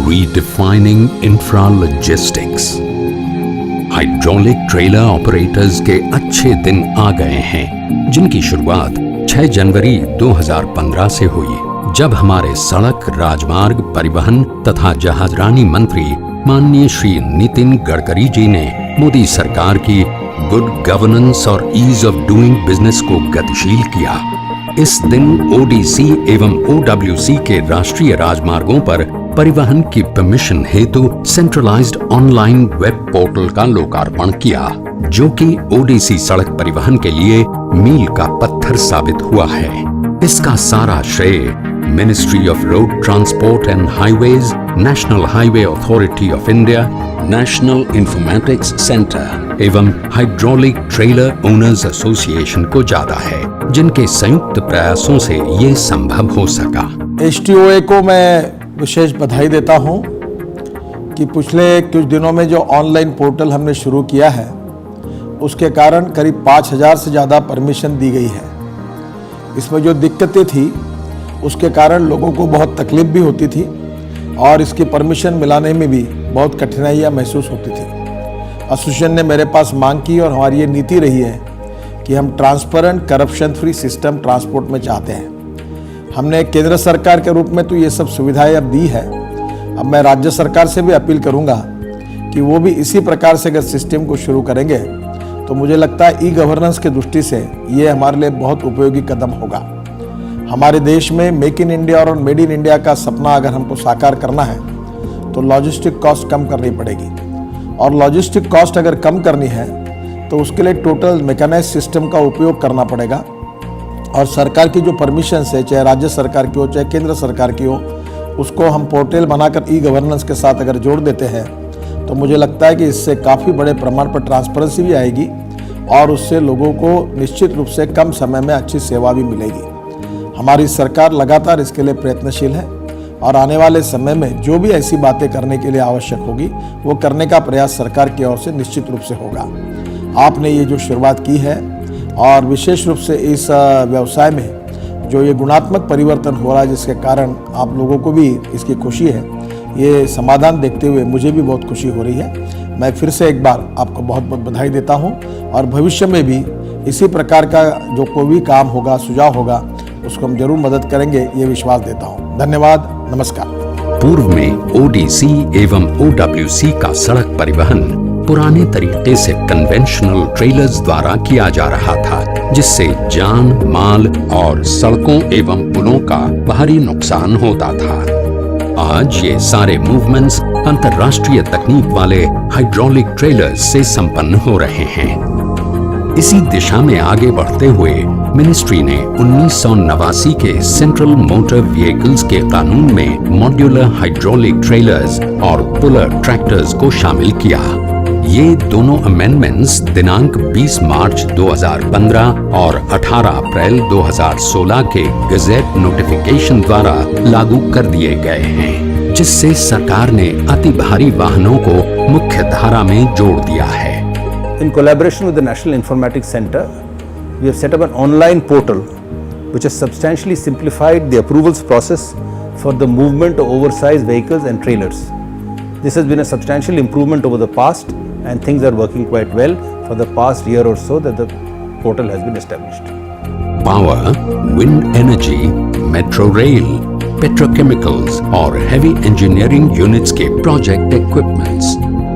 Redefining infra-logistics. Hydraulic trailer operators के अच्छे दिन आ गए हैं, जिनकी शुरुआत 6 जनवरी 2015 से हुई, जब हमारे सड़क, राजमार्ग, परिवहन तथा जहाजरानी मंत्री माननीय श्री नितिन गडकरी जी ने मोदी सरकार की गुड गवर्नेंस और ईज ऑफ डूइंग बिजनेस को गतिशील किया। इस दिन ओडीसी एवं ओडब्ल्यूसी के राष्ट्रीय राजमार्गों पर परिवहन की परमिशन हेतु सेंट्रलाइज्ड ऑनलाइन वेब पोर्टल का लोकार्पण किया, जो कि ओडीसी सड़क परिवहन के लिए मील का पत्थर साबित हुआ है। इसका सारा श्रेय ministry of road transport and highways, national highway authority of India, national informatics centre एवं हाइड्रोलिक ट्रेलर ओनर्स एसोसिएशन को जाता है, जिनके संयुक्त प्रयासों से ये संभव हो सका। HTOA को मैं विशेष बधाई देता हूं कि पिछले कुछ दिनों में जो ऑनलाइन पोर्टल हमने शुरू किया है, उसके कारण करीब 5000 से ज़्यादा परमिशन दी गई है। इसमें जो दिक्कतें थी उसके कारण लोगों को बहुत तकलीफ भी होती थी और इसकी परमिशन मिलाने में भी बहुत कठिनाइयाँ महसूस होती थी। एसोसिएशन ने मेरे पास मांग की और हमारी ये नीति रही है कि हम transparent, corruption free system transport में चाहते हैं। हमने केंद्र सरकार के रूप में तो ये सब सुविधाएं अब दी है। अब मैं राज्य सरकार से भी अपील करूंगा कि वो भी इसी प्रकार से अगर सिस्टम को शुरू करेंगे तो मुझे लगता है ई गवर्नेंस की दृष्टि से ये हमारे लिए बहुत उपयोगी कदम होगा। हमारे देश में मेक इन इंडिया और मेड इन इंडिया का सपना अगर हमको साकार करना है तो लॉजिस्टिक कॉस्ट कम करनी पड़ेगी, और लॉजिस्टिक कॉस्ट अगर कम करनी है तो उसके लिए टोटल मैकेनाइज्ड सिस्टम का उपयोग करना पड़ेगा। और सरकार की जो परमिशन है, चाहे राज्य सरकार की हो चाहे केंद्र सरकार की हो, उसको हम पोर्टल बनाकर ई गवर्नेंस के साथ अगर जोड़ देते हैं तो मुझे लगता है कि इससे काफ़ी बड़े प्रमाण पर ट्रांसपेरेंसी भी आएगी और उससे लोगों को निश्चित रूप से कम समय में अच्छी सेवा भी मिलेगी। हमारी सरकार लगातार इसके लिए प्रयत्नशील है और आने वाले समय में जो भी ऐसी बातें करने के लिए आवश्यक होगी वो करने का प्रयास सरकार की ओर से निश्चित रूप से होगा। आपने ये जो शुरुआत की है और विशेष रूप से इस व्यवसाय में जो ये गुणात्मक परिवर्तन हो रहा है, जिसके कारण आप लोगों को भी इसकी खुशी है, ये समाधान देखते हुए मुझे भी बहुत खुशी हो रही है। मैं फिर से एक बार आपको बहुत बहुत बधाई देता हूँ और भविष्य में भी इसी प्रकार का जो कोई भी काम होगा, सुझाव होगा, उसको हम जरूर मदद करेंगे, ये विश्वास देता हूँ। धन्यवाद, नमस्कार। पूर्व में ओडीसी एवं ओडब्ल्यूसी का सड़क परिवहन पुराने तरीके से कन्वेंशनल ट्रेलर्स द्वारा किया जा रहा था, जिससे जान, माल और सड़कों एवं पुलों का भारी नुकसान होता था। आज ये सारे मूवमेंट्स अंतर्राष्ट्रीय तकनीक वाले हाइड्रोलिक ट्रेलर्स से संपन्न हो रहे हैं। इसी दिशा में आगे बढ़ते हुए मिनिस्ट्री ने 1989 के सेंट्रल मोटर व्हीकल्स के कानून में मॉड्यूलर हाइड्रोलिक ट्रेलर्स और पुलर ट्रैक्टर्स को शामिल किया। ये दोनों अमेंडमेंट्स दिनांक 20 मार्च 2015 और 18 अप्रैल 2016 के गजेट नोटिफिकेशन द्वारा लागू कर दिए गए हैं, जिससे सरकार ने अति भारी वाहनों को मुख्य धारा में जोड़ दिया है। In collaboration with the National Informatics Center, we have set up an online portal which has substantially simplified the approvals process for the movement of oversized vehicles and trailers. This has been a substantial improvement over the past, and things are working quite well for the past year or so that the portal has been established. Power, wind energy, metro rail, petrochemicals और heavy engineering units के project equipments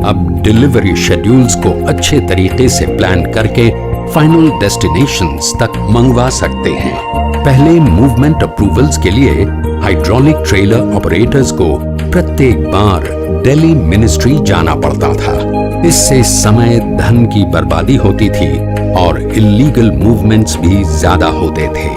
अब delivery schedules को अच्छे तरीके से plan करके final destinations तक मंगवा सकते हैं। पहले मूवमेंट अप्रूवल्स के लिए हाइड्रोलिक ट्रेलर ऑपरेटर्स को प्रत्येक बार दिल्ली मिनिस्ट्री जाना पड़ता था। इससे समय, धन की बर्बादी होती थी और इलीगल मूवमेंट्स भी ज्यादा होते थे।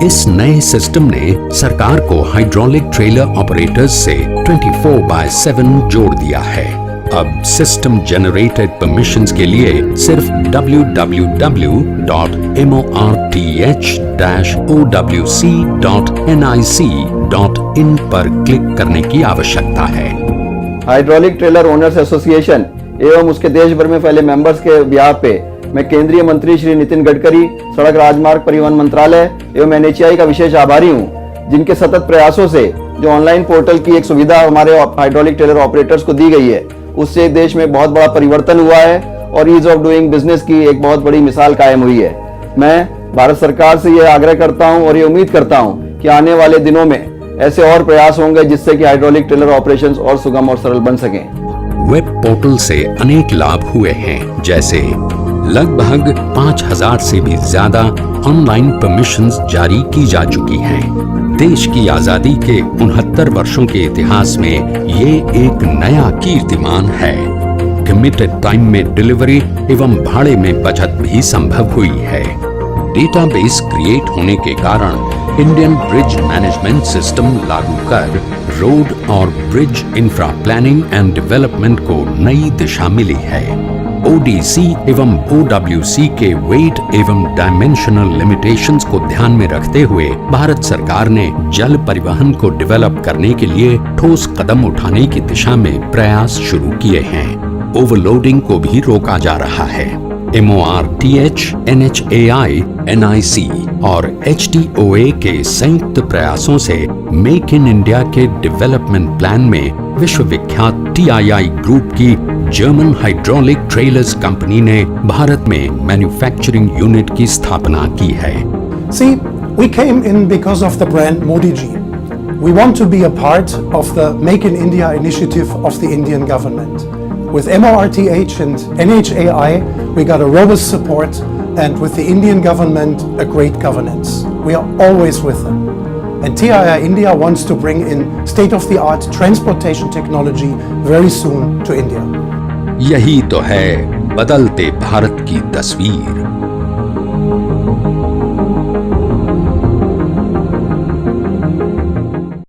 इस नए सिस्टम ने सरकार को हाइड्रोलिक ट्रेलर ऑपरेटर्स से 24/7 जोड़ दिया है। अब सिस्टम जनरेटेड परमिशंस के लिए सिर्फ www.mort-owc.nic.in पर क्लिक करने की आवश्यकता है। हाइड्रोलिक ट्रेलर ओनर्स एसोसिएशन एवं उसके देश भर में फैले मेंबर्स के ब्याह पे मैं केंद्रीय मंत्री श्री नितिन गडकरी, सड़क राजमार्ग परिवहन मंत्रालय एवं NHAI का विशेष आभारी हूं, जिनके सतत प्रयासों से जो ऑनलाइन पोर्टल की एक सुविधा हमारे हाइड्रोलिक ट्रेलर ऑपरेटर्स को दी गई है, उससे देश में बहुत बड़ा परिवर्तन हुआ है और ईज ऑफ डूइंग बिजनेस की एक बहुत बड़ी मिसाल कायम हुई है। मैं भारत सरकार से यह आग्रह करता हूं और ये उम्मीद करता हूं कि आने वाले दिनों में ऐसे और प्रयास होंगे जिससे कि हाइड्रोलिक ट्रेलर ऑपरेशंस और सुगम और सरल बन सकें। वेब पोर्टल से अनेक लाभ हुए हैं, जैसे लगभग 5000 से भी ज्यादा ऑनलाइन परमिशंस जारी की जा चुकी हैं। देश की आजादी के 69 वर्षों के इतिहास में ये एक नया कीर्तिमान है। कमिटेड टाइम में डिलीवरी एवं भाड़े में बचत भी संभव हुई है। डेटाबेस क्रिएट होने के कारण इंडियन ब्रिज मैनेजमेंट सिस्टम लागू कर रोड और bridge infra planning and development को नई दिशा मिली है। ODC एवं OWC के वेट एवं डायमेंशनल लिमिटेशंस को ध्यान में रखते हुए भारत सरकार ने जल परिवहन को डेवलप करने के लिए ठोस कदम उठाने की दिशा में प्रयास शुरू किए हैं। ओवरलोडिंग को भी रोका जा रहा है। MORTH, NHAI, NIC और HTOA के संयुक्त प्रयासों से मेक इन इंडिया के डेवलपमेंट प्लान में विश्व विख्यात TII ग्रुप की जर्मन हाइड्रोलिक ट्रेलर्स कंपनी ने भारत में मैन्युफैक्चरिंग यूनिट की स्थापना की है। See, we came in because of the brand Modi ji. We want to be a part of the Make in India initiative of the Indian government. With MORTH and NHAI, we got a robust support, and with the Indian government, a great governance. We are always with them. And TII India wants to bring in state-of-the-art transportation technology very soon to India. यही तो है बदलते भारत की तस्वीर।